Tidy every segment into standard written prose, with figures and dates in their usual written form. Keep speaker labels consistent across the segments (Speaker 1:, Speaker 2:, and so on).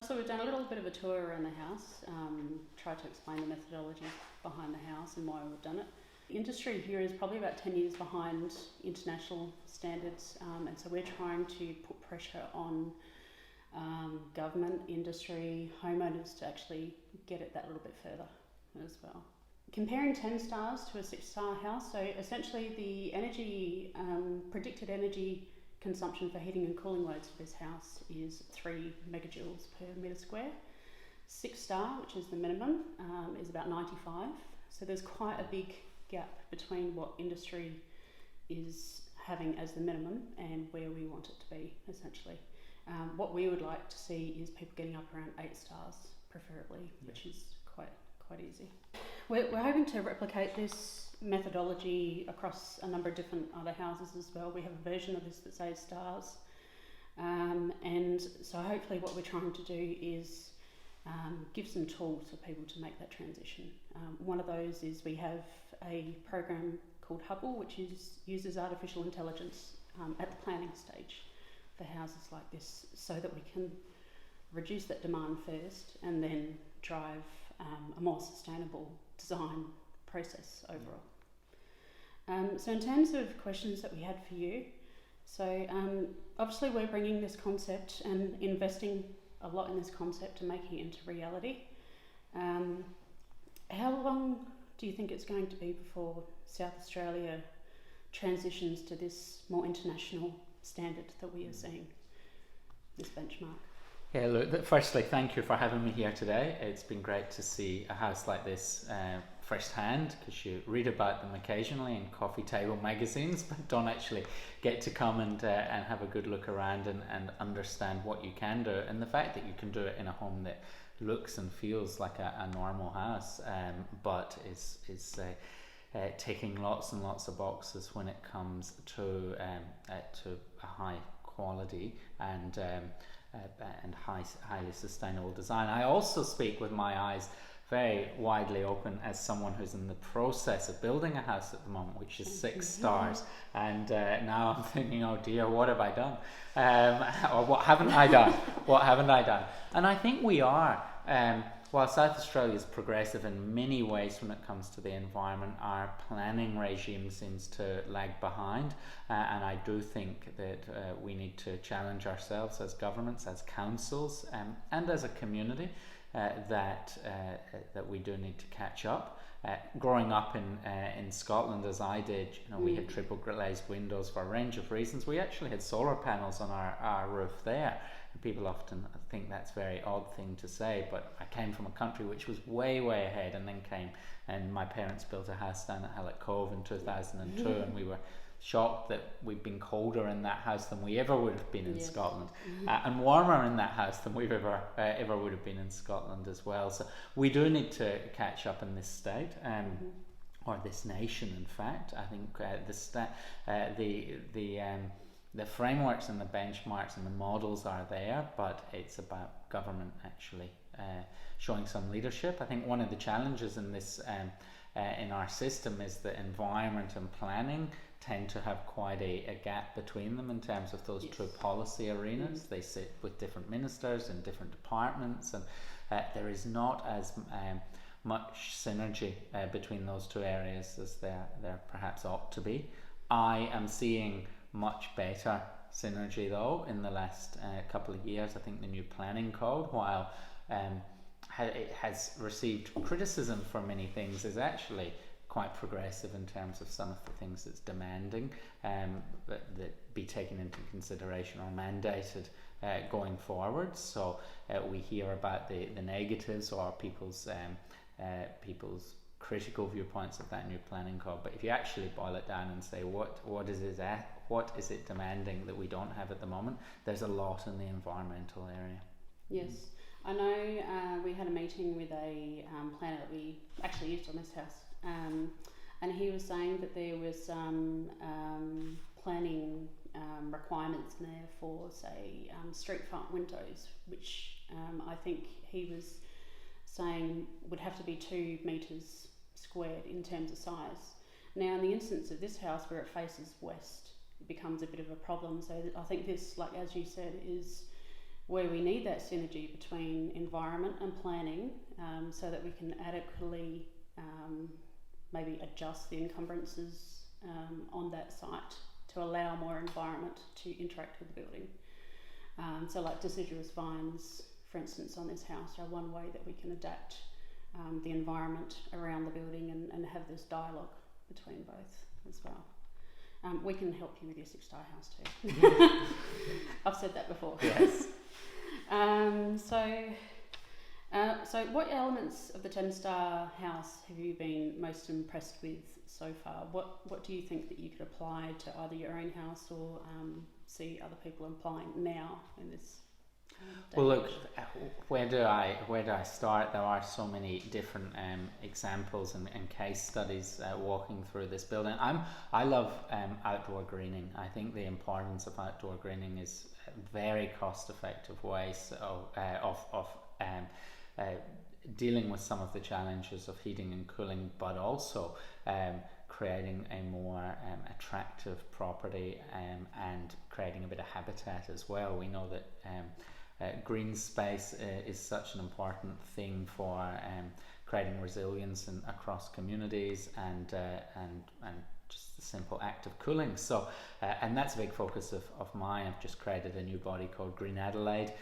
Speaker 1: So we've done a little bit of a tour around the house, tried to explain the methodology behind the house and why we've done it. The industry here is probably about 10 years behind international standards, and so we're trying to put pressure on government, industry, homeowners to actually get it that little bit further as well. Comparing 10 stars to a 6-star house, so essentially the energy, predicted energy consumption for heating and cooling loads for this house is 3 megajoules per metre square. 6-star, which is the minimum, is about 95. So there's quite a big gap between what industry is having as the minimum and where we want it to be, essentially. What we would like to see is people getting up around 8 stars, preferably, which is quite easy. We're hoping to replicate this methodology across a number of different other houses as well. We have a version of this that says stars, and so hopefully what we're trying to do is give some tools for people to make that transition. One of those is we have a program called Hubble, which uses artificial intelligence at the planning stage for houses like this, so that we can reduce that demand first and then drive a more sustainable design process overall. So in terms of questions that we had for you, so obviously we're bringing this concept and investing a lot in this concept and making it into reality. How long do you think it's going to be before South Australia transitions to this more international standard that we are seeing, this benchmark?
Speaker 2: Yeah, look, firstly, thank you for having me here today. It's been great to see a house like this firsthand, because you read about them occasionally in coffee table magazines, but don't actually get to come and have a good look around and understand what you can do. And the fact that you can do it in a home that looks and feels like a normal house, but is ticking lots and lots of boxes when it comes to a high quality and highly sustainable design. I also speak with my eyes very widely open as someone who's in the process of building a house at the moment, which is 6 stars, and now I'm thinking, oh dear, what have I done? Or what haven't I done? What haven't I done? And I think we are. While South Australia is progressive in many ways when it comes to the environment, our planning regime seems to lag behind, and I do think that we need to challenge ourselves as governments, as councils, and as a community, that we do need to catch up. Growing up in Scotland, as I did, we had triple glazed windows for a range of reasons. We actually had solar panels on our roof there. People often think that's a very odd thing to say, but I came from a country which was way ahead, and then my parents built a house down at Hallett Cove in 2002, and we were shocked that we'd been colder in that house than we ever would have been in Scotland, and warmer in that house than we've ever would have been in Scotland as well. So we do need to catch up in this state, or this nation, in fact. I think the frameworks and the benchmarks and the models are there, but it's about government actually showing some leadership. I think one of the challenges in this in our system is that environment and planning tend to have quite a gap between them in terms of those two policy arenas. They sit with different ministers in different departments, and there is not as much synergy between those two areas as there perhaps ought to be. I am seeing much better synergy though in the last couple of years. I think the new planning code, while it has received criticism for many things, is actually quite progressive in terms of some of the things it's demanding that be taken into consideration or mandated going forward. So we hear about the negatives or people's critical viewpoints of that new planning code, but if you actually boil it down and say what is it demanding that we don't have at the moment, there's a lot in the environmental area.
Speaker 1: Yes, I know we had a meeting with a planner that we actually used on this house, and he was saying that there was some planning requirements in there for, say, street front windows, which I think he was saying would have to be 2 metres squared in terms of size. Now, in the instance of this house where it faces west, it becomes a bit of a problem. So I think this, like as you said, is where we need that synergy between environment and planning, so that we can adequately maybe adjust the encumbrances on that site to allow more environment to interact with the building. So like deciduous vines, for instance, on this house are one way that we can adapt the environment around the building and have this dialogue between both as well. We can help you with your 6-star house too. I've said that before.
Speaker 2: Yes.
Speaker 1: So what elements of the 10-star house have you been most impressed with so far? What do you think that you could apply to either your own house or see other people applying now in this day
Speaker 2: Well,
Speaker 1: and
Speaker 2: look,
Speaker 1: age?
Speaker 2: where do I start? There are so many different examples and case studies walking through this building. I love outdoor greening. I think the importance of outdoor greening is a very cost-effective ways of dealing with some of the challenges of heating and cooling, but also creating a more attractive property and creating a bit of habitat as well. We know that green space is such an important thing for creating resilience across communities and just the simple act of cooling. So and that's a big focus of mine. I've just created a new body called Green Adelaide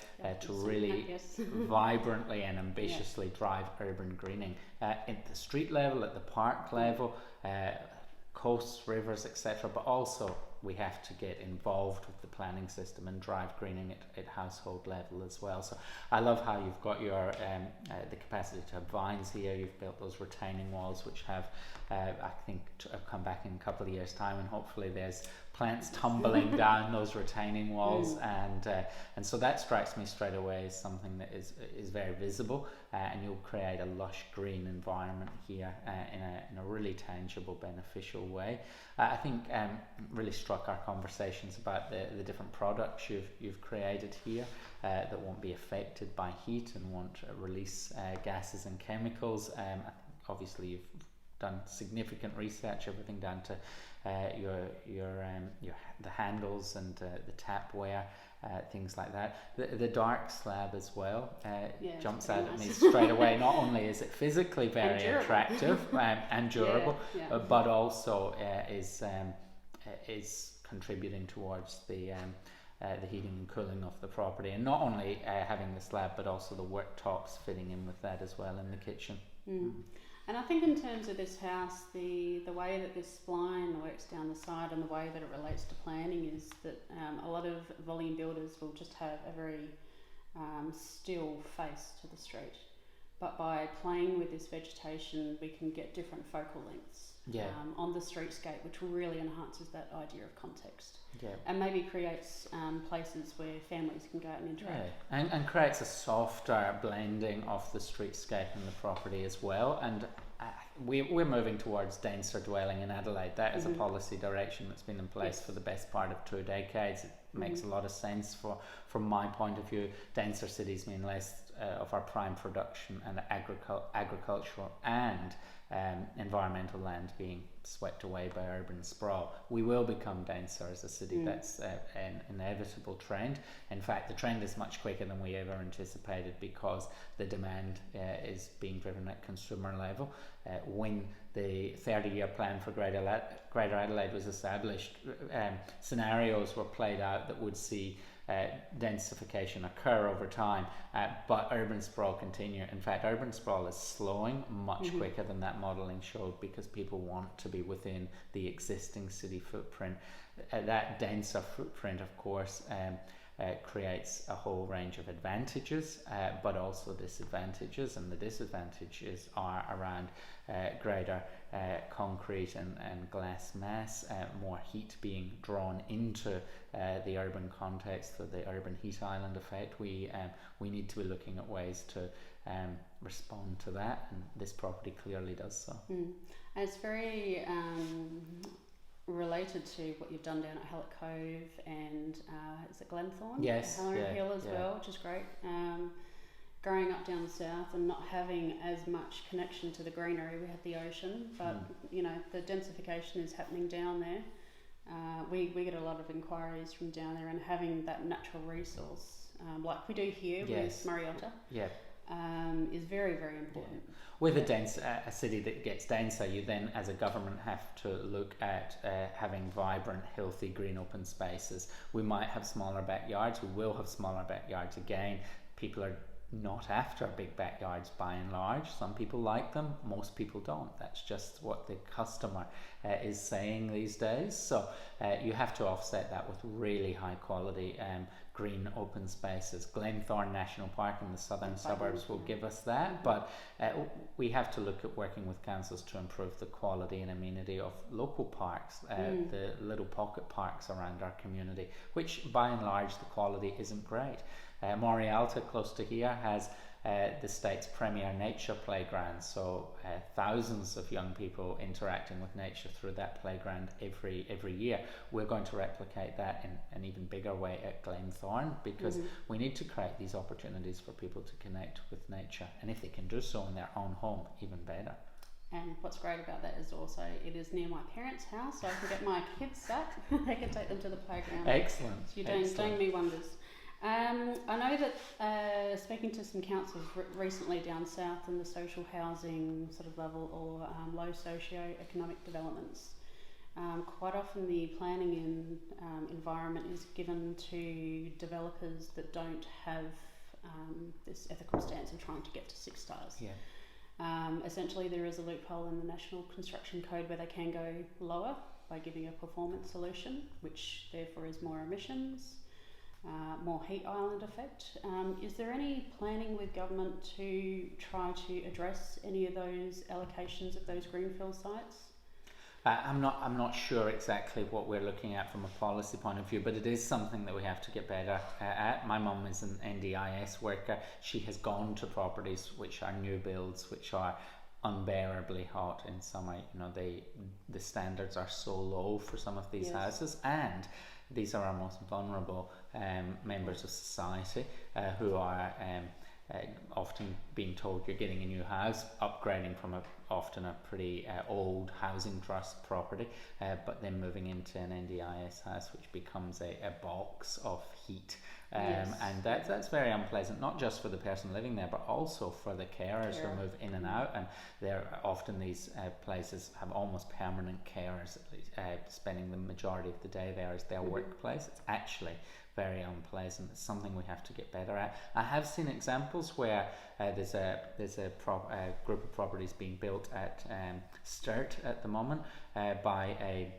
Speaker 2: to really vibrantly and ambitiously drive urban greening at the street level, at the park level, coasts, rivers, etc. But also we have to get involved with the planning system and drive greening at household level as well. So I love how you've got your the capacity to have vines here. You've built those retaining walls which have I think come back in a couple of years' time, and hopefully there's plants tumbling down those retaining walls, and so that strikes me straight away as something that is very visible, and you'll create a lush green environment here in a really tangible, beneficial way. I think really struck our conversations about the different products you've created here that won't be affected by heat and won't release gases and chemicals. I think obviously you've done significant research, everything down to the handles and the tapware, things like that. The dark slab as well jumps out at me straight away. Not only is it physically very attractive and durable, but also is contributing towards the heating and cooling of the property, and not only having the slab but also the worktops fitting in with that as well in the kitchen.
Speaker 1: And I think in terms of this house, the way that this spline works down the side and the way that it relates to planning is that a lot of volume builders will just have a very still face to the street. But by playing with this vegetation, we can get different focal lengths on the streetscape, which really enhances that idea of context. And maybe creates places where families can go out and interact.
Speaker 2: And creates a softer blending of the streetscape and the property as well. And we're moving towards denser dwelling in Adelaide. That is a policy direction that's been in place for the best part of 2 decades. It makes a lot of sense from my point of view. Denser cities mean less of our prime production and agricultural and environmental land being swept away by urban sprawl. We will become denser as a city. That's an inevitable trend. In fact, the trend is much quicker than we ever anticipated because the demand is being driven at consumer level. When the 30-year plan for Greater Adelaide was established, scenarios were played out that would see densification occur over time, but urban sprawl continue. In fact, urban sprawl is slowing much quicker than that modelling showed because people want to be within the existing city footprint. That denser footprint, of course, creates a whole range of advantages, but also disadvantages, and the disadvantages are around greater concrete and glass mass, more heat being drawn into the urban context, for the urban heat island effect. We need to be looking at ways to respond to that, and this property clearly does so.
Speaker 1: And it's very related to what you've done down at Hallett Cove and is it Glenthorne?
Speaker 2: Yes,
Speaker 1: Halloran Hill as well, which is great. Growing up down south and not having as much connection to the greenery, we had the ocean, but you know, the densification is happening down there. We get a lot of inquiries from down there, and having that natural resource like we do here with Mariota, is very, very important.
Speaker 2: With a city that gets denser, you then, as a government, have to look at having vibrant, healthy, green open spaces. We might have smaller backyards. We will have smaller backyards again. People are not after big backyards by and large. Some people like them, most people don't. That's just what the customer is saying these days. So you have to offset that with really high quality green open spaces. Glenthorne National Park in the southern suburbs will give us that, but we have to look at working with councils to improve the quality and amenity of local parks, the little pocket parks around our community, which by and large the quality isn't great. Morialta, close to here, has the state's premier nature playground, so thousands of young people interacting with nature through that playground every year. We're going to replicate that in an even bigger way at Glenthorne, because we need to create these opportunities for people to connect with nature, and if they can do so in their own home, even better.
Speaker 1: And what's great about that is also it is near my parents' house, so I can get my kids back. They can take them to the playground.
Speaker 2: Excellent.
Speaker 1: So you're doing me wonders. I know that speaking to some councils recently down south in the social housing sort of level or low socio-economic developments, quite often the planning and environment is given to developers that don't have this ethical stance of trying to get to 6 stars. Essentially there is a loophole in the National Construction Code where they can go lower by giving a performance solution, which therefore is more emissions, more heat island effect. Is there any planning with government to try to address any of those allocations of those greenfield sites?
Speaker 2: I'm not sure exactly what we're looking at from a policy point of view, but it is something that we have to get better at. My mum is an NDIS worker. She has gone to properties which are new builds, which are unbearably hot in summer. You know, the standards are so low for some of these houses, and these are our most vulnerable members of society who are often being told you're getting a new house, upgrading from often a pretty old housing trust property, but then moving into an NDIS house, which becomes a box of heat. And that's very unpleasant, not just for the person living there, but also for the carers who move in and out. And they're often these places have almost permanent carers spending the majority of the day there as their workplace. It's actually very unpleasant. It's something we have to get better at. I have seen examples where there's a group of properties being built at Sturt at the moment by a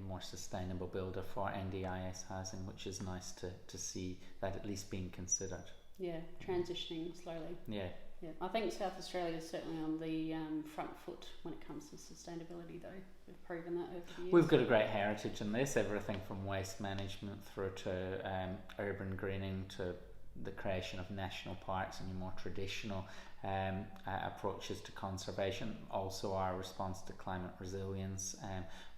Speaker 2: more sustainable builder for NDIS housing, which is nice to see that at least being considered. Yeah,
Speaker 1: transitioning slowly.
Speaker 2: Yeah.
Speaker 1: I think South Australia is certainly on the front foot when it comes to sustainability, though. We've proven that over the years.
Speaker 2: We've got a great heritage in this, everything from waste management through to urban greening to the creation of national parks and more traditional approaches to conservation. Also our response to climate resilience.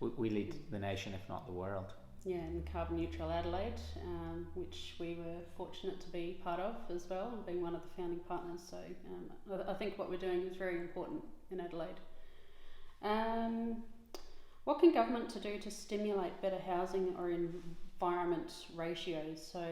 Speaker 2: We lead the nation, if not the world.
Speaker 1: Yeah, and carbon neutral Adelaide, which we were fortunate to be part of as well, and being one of the founding partners. So I think what we're doing is very important in Adelaide. What can government do to stimulate better housing or environment ratios? So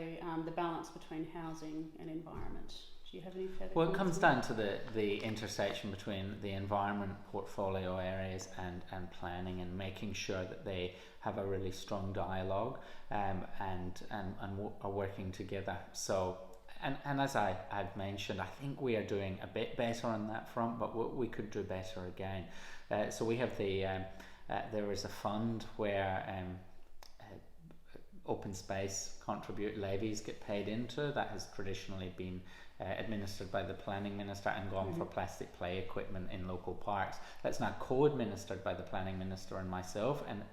Speaker 1: the balance between housing and environment. Do you have any further?
Speaker 2: Well, it comes down to the intersection between the environment portfolio areas and planning, and making sure that they have a really strong dialogue and are working together. So, and as I've mentioned, I think we are doing a bit better on that front, but we could do better again. So we have there is a fund where open space levies get paid into. That has traditionally been administered by the planning minister and gone for plastic play equipment in local parks. That's now co-administered by the planning minister and myself, and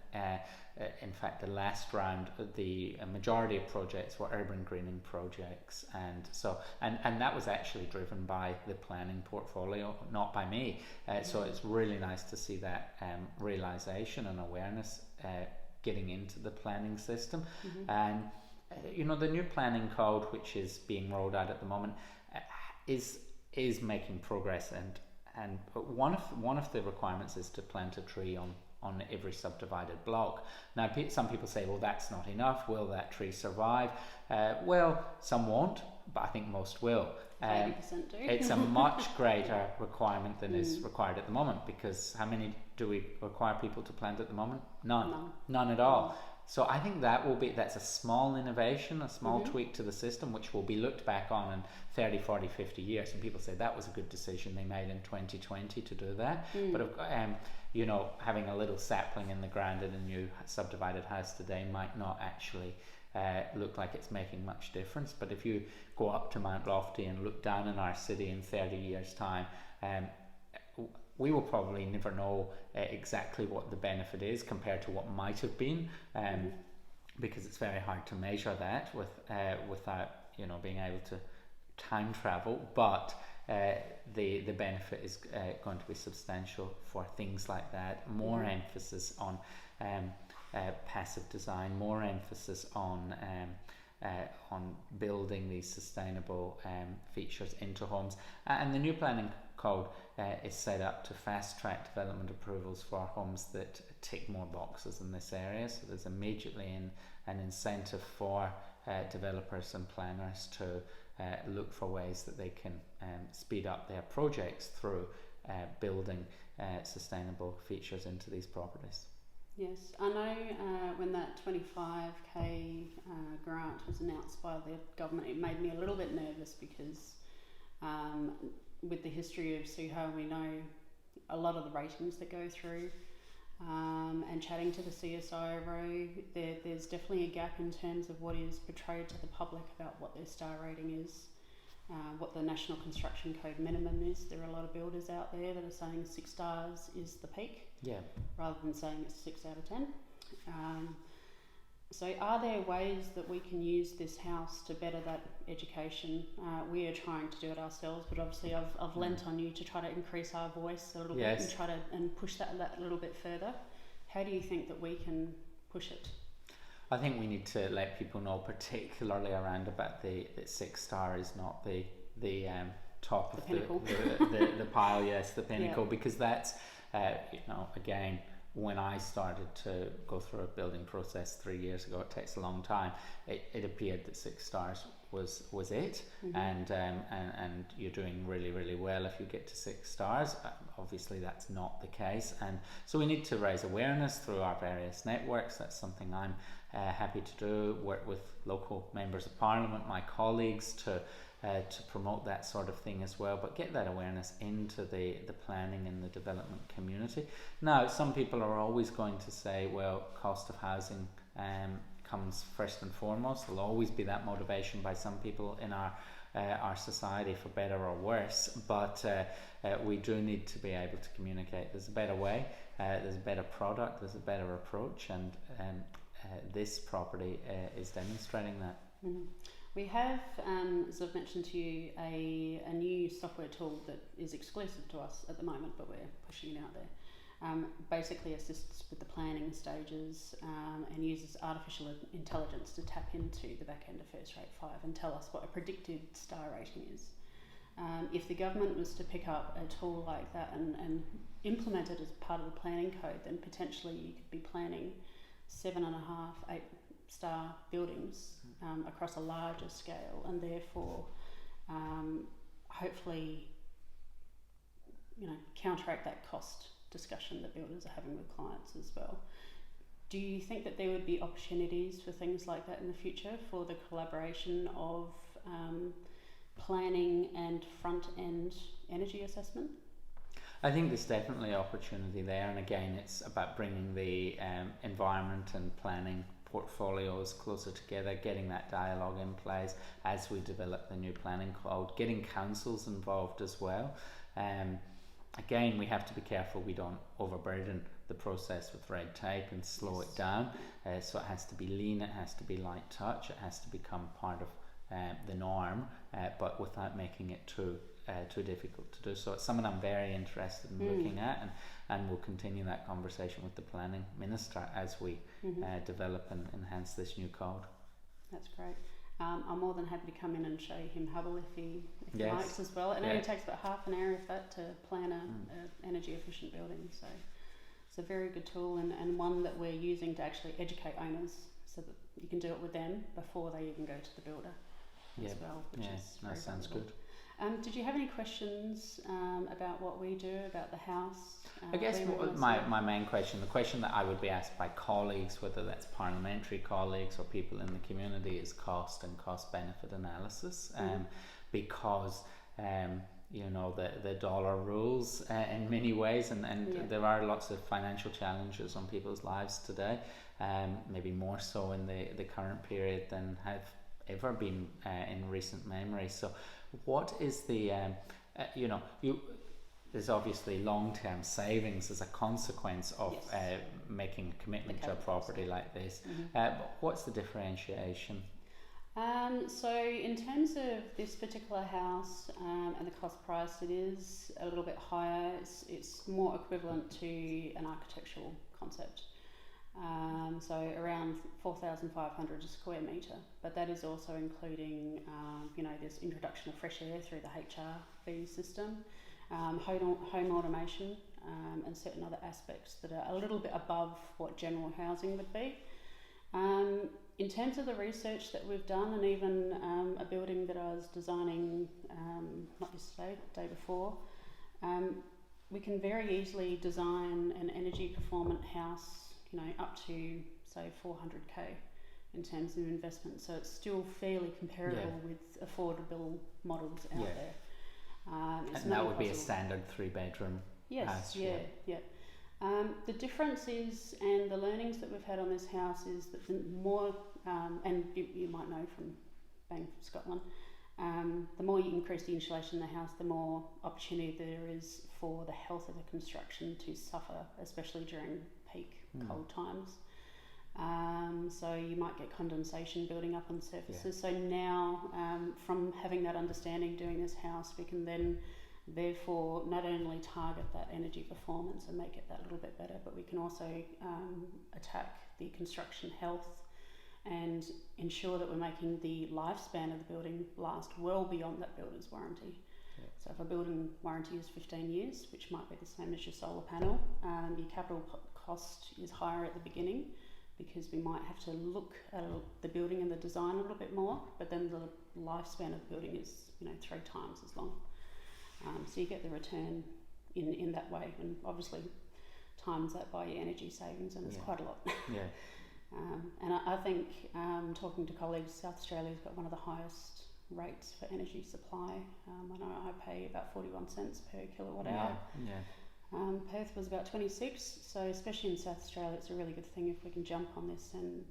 Speaker 2: in fact the last round the majority of projects were urban greening projects, and so and that was actually driven by the planning portfolio, not by me. So it's really nice to see that realization and awareness getting into the planning system. And the new planning code, which is being rolled out at the moment, is making progress, and one of the requirements is to plant a tree on every subdivided block. Now, some people say, well, that's not enough. Will that tree survive? Well, some won't, but I think most will.
Speaker 1: 80% do.
Speaker 2: It's a much greater requirement than is required at the moment, because how many do we require people to plant at the moment? None at all. So I think that's a small innovation, a small tweak to the system, which will be looked back on in 30, 40, 50 years. And people say that was a good decision they made in 2020 to do that. But having a little sapling in the ground in a new subdivided house today might not actually look like it's making much difference. But if you go up to Mount Lofty and look down in our city in 30 years' time, we will probably never know exactly what the benefit is compared to what might have been, because it's very hard to measure that without being able to time travel. But the benefit is going to be substantial for things like that. More emphasis on passive design, more emphasis on building these sustainable features into homes, and the new planning code is set up to fast track development approvals for homes that tick more boxes in this area. So there's immediately an incentive for developers and planners to look for ways that they can speed up their projects through building sustainable features into these properties.
Speaker 1: Yes, I know when that 25k grant was announced by the government, it made me a little bit nervous because with the history of SUHO, we know a lot of the ratings that go through, and chatting to the CSIRO, there's definitely a gap in terms of what is portrayed to the public about what their star rating is, what the National Construction Code minimum is. There are a lot of builders out there that are saying 6 stars is the peak, rather than saying it's 6 out of 10. So are there ways that we can use this house to better that education? We are trying to do it ourselves, but obviously I've lent on you to try to increase our voice a little bit and try to push that a little bit further. How do you think that we can push it?
Speaker 2: I think we need to let people know, particularly around about the 6 star is not the top of the pile, the pinnacle, because that's again, when I started to go through a building process 3 years ago, it takes a long time, it appeared that 6 stars was it, and you're doing really, really well if you get to 6 stars. Obviously that's not the case, and so we need to raise awareness through our various networks. That's something I'm happy to do, work with local members of parliament, my colleagues, to promote that sort of thing as well, but get that awareness into the planning and the development community. Now, some people are always going to say, well, cost of housing comes first and foremost. There'll always be that motivation by some people in our society, for better or worse, but we do need to be able to communicate there's a better way, there's a better product, there's a better approach, and this property is demonstrating that.
Speaker 1: We have, as I've mentioned to you, a new software tool that is exclusive to us at the moment, but we're pushing it out there. Basically assists with the planning stages and uses artificial intelligence to tap into the back end of First Rate 5 and tell us what a predicted star rating is. If the government was to pick up a tool like that and implement it as part of the planning code, then potentially you could be planning 7.5, 8 star buildings across a larger scale, and therefore hopefully counteract that cost discussion that builders are having with clients as well. Do you think that there would be opportunities for things like that in the future, for the collaboration of planning and front end energy assessment?
Speaker 2: I think there's definitely opportunity there, and again, it's about bringing the environment and planning portfolios closer together, getting that dialogue in place as we develop the new planning code, getting councils involved as well. Again, we have to be careful we don't overburden the process with red tape and slow it down. So it has to be lean, it has to be light touch, it has to become part of the norm, but without making it too difficult to do. So it's something I'm very interested in looking at, and we'll continue that conversation with the planning minister as we develop and enhance this new code. That's
Speaker 1: great. I'm more than happy to come in and show him Hubble if he likes as well. It only takes about half an hour of that to plan a energy efficient building. It's a very good tool and one that we're using to actually educate owners so that you can do it with them before they even go to the builder as well, which is very
Speaker 2: that sounds
Speaker 1: valuable.
Speaker 2: good.
Speaker 1: Did you have any questions about what we do, about the house?
Speaker 2: I guess my main question, the question that I would be asked by colleagues, whether that's parliamentary colleagues or people in the community, is cost and cost benefit analysis, because you know, the dollar rules in many ways, and there are lots of financial challenges on people's lives today, maybe more so in the current period than have ever been in recent memory. So what is the there's obviously long-term savings as a consequence of making a commitment to a property like this, but what's the differentiation?
Speaker 1: So in terms of this particular house and the cost price, it is a little bit higher. It's more equivalent to an architectural concept. So around 4,500 a square metre, but that is also including this introduction of fresh air through the HRV system, home automation, and certain other aspects that are a little bit above what general housing would be. In terms of the research that we've done, and even a building that I was designing not yesterday, the day before, we can very easily design an energy performant house, up to say 400k in terms of investment. So it's still fairly comparable with affordable models out there.
Speaker 2: And that would be a standard 3-bedroom house.
Speaker 1: The difference is, and the learnings that we've had on this house is that the more, and you might know from being from Scotland, the more you increase the insulation in the house, the more opportunity there is for the health of the construction to suffer, especially during peak cold times. So you might get condensation building up on surfaces. So now, from having that understanding doing this house, we can then therefore not only target that energy performance and make it that little bit better, but we can also attack the construction health and ensure that we're making the lifespan of the building last well beyond that builder's warranty. So if a building warranty is 15 years, which might be the same as your solar panel, your capital cost is higher at the beginning because we might have to look at the building and the design a little bit more, but then the lifespan of the building is 3 times as long. So you get the return in that way, and obviously times that by your energy savings, and it's quite a lot. And I think, talking to colleagues, South Australia's got one of the highest rates for energy supply. I know I pay about 41 cents per kilowatt hour. Perth was about 26, so especially in South Australia it's a really good thing if we can jump on this, and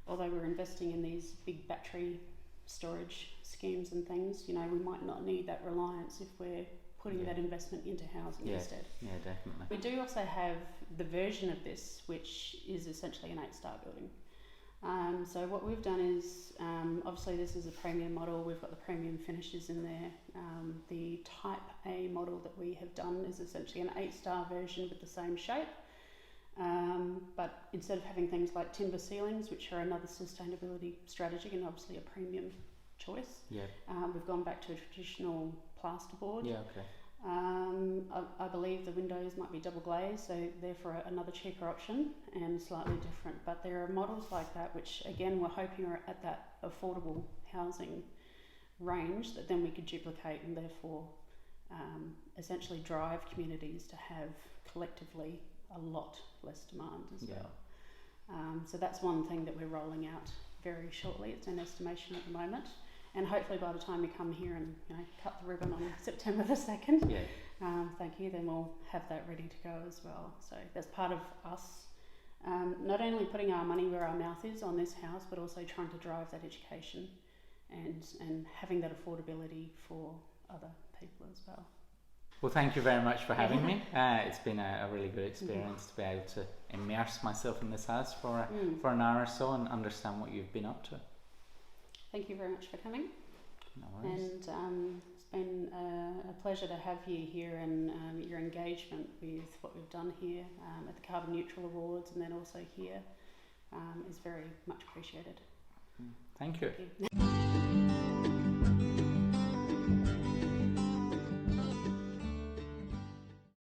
Speaker 1: although we're investing in these big battery storage schemes and things, we might not need that reliance if we're putting that investment into housing instead.
Speaker 2: Definitely.
Speaker 1: We do also have the version of this which is essentially an 8-star building. So what we've done is, obviously this is a premium model, we've got the premium finishes in there. The type A model that we have done is essentially an 8-star version with the same shape, but instead of having things like timber ceilings, which are another sustainability strategy and obviously a premium choice, we've gone back to a traditional plasterboard. I believe the windows might be double glazed, so therefore another cheaper option and slightly different. But there are models like that which, again, we're hoping are at that affordable housing range that then we could duplicate and therefore essentially drive communities to have collectively a lot less demand as well. So that's one thing that we're rolling out very shortly. It's an estimation at the moment. And hopefully by the time you come here and cut the ribbon on September the 2nd, thank you, then we'll have that ready to go as well. So that's part of us not only putting our money where our mouth is on this house, but also trying to drive that education and having that affordability for other people as well.
Speaker 2: Well, thank you very much for having me. It's been a really good experience to be able to immerse myself in this house for an hour or so and understand what you've been up to.
Speaker 1: Thank you very much for coming.
Speaker 2: No worries.
Speaker 1: And it's been a pleasure to have you here, and your engagement with what we've done here at the Carbon Neutral Awards and then also here is very much appreciated.
Speaker 2: Thank you.
Speaker 1: Thank you.